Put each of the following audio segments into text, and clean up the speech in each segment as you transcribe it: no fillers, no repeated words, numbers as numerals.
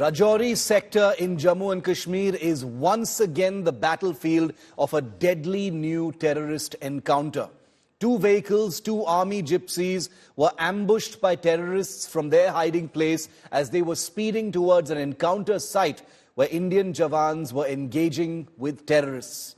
Rajouri sector in Jammu and Kashmir is once again the battlefield of a deadly new terrorist encounter. Two vehicles, two army gypsies, were ambushed by terrorists from their hiding place as they were speeding towards an encounter site where Indian Jawans were engaging with terrorists.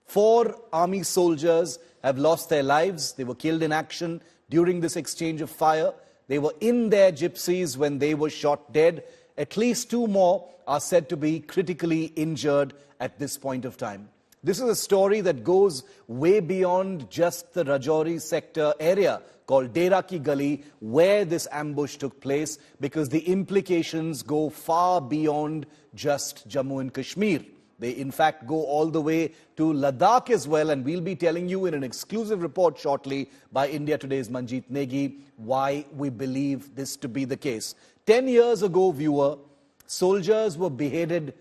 4 army soldiers have lost their lives. They were killed in action during this exchange of fire. They were in their gypsies when they were shot dead. At least 2 more are said to be critically injured at this point of time. This is a story that goes way beyond just the Rajouri sector area called Dera Ki Gali, where this ambush took place, because the implications go far beyond just Jammu and Kashmir. They in fact go all the way to Ladakh as well, and we'll be telling you in an exclusive report shortly by India Today's Manjeet Negi why we believe this to be the case. 10 years ago, viewer, soldiers were beheaded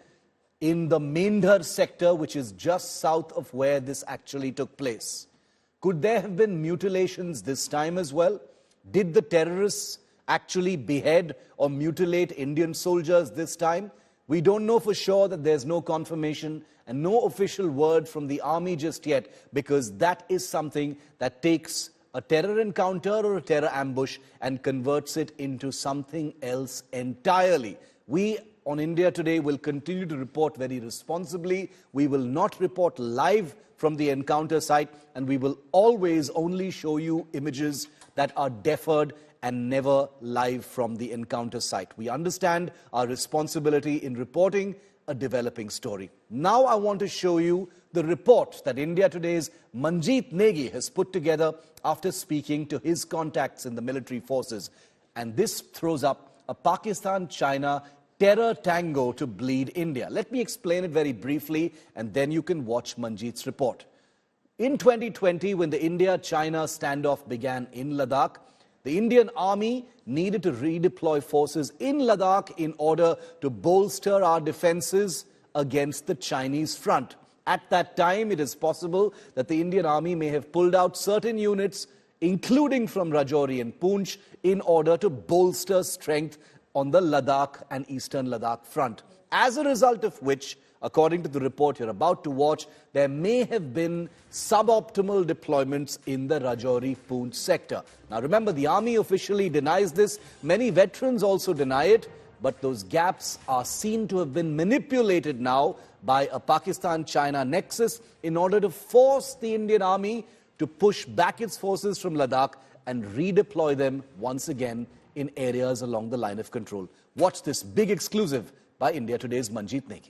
in the Maindhar sector, which is just south of where this actually took place. Could there have been mutilations this time as well? Did the terrorists actually behead or mutilate Indian soldiers this time? We don't know for sure. That there's no confirmation and no official word from the army just yet, because that is something that takes a terror encounter or a terror ambush and converts it into something else entirely. We on India Today will continue to report very responsibly. We will not report live from the encounter site, and we will always only show you images that are deferred and never live from the encounter site. We understand our responsibility in reporting a developing story. Now I want to show you the report that India Today's Manjeet Negi has put together after speaking to his contacts in the military forces. And this throws up a Pakistan-China terror tango to bleed India. Let me explain it very briefly, and then you can watch Manjeet's report. In 2020, when the India-China standoff began in Ladakh, the Indian Army needed to redeploy forces in Ladakh in order to bolster our defenses against the Chinese front. At that time, it is possible that the Indian Army may have pulled out certain units, including from Rajouri and Poonch, in order to bolster strength on the Ladakh and eastern Ladakh front. As a result of which, according to the report you're about to watch, there may have been suboptimal deployments in the Rajouri-Poonch sector. Now remember, the army officially denies this. Many veterans also deny it. But those gaps are seen to have been manipulated now by a Pakistan-China nexus in order to force the Indian Army to push back its forces from Ladakh and redeploy them once again in areas along the line of control. Watch this big exclusive by India Today's Manjeet Negi.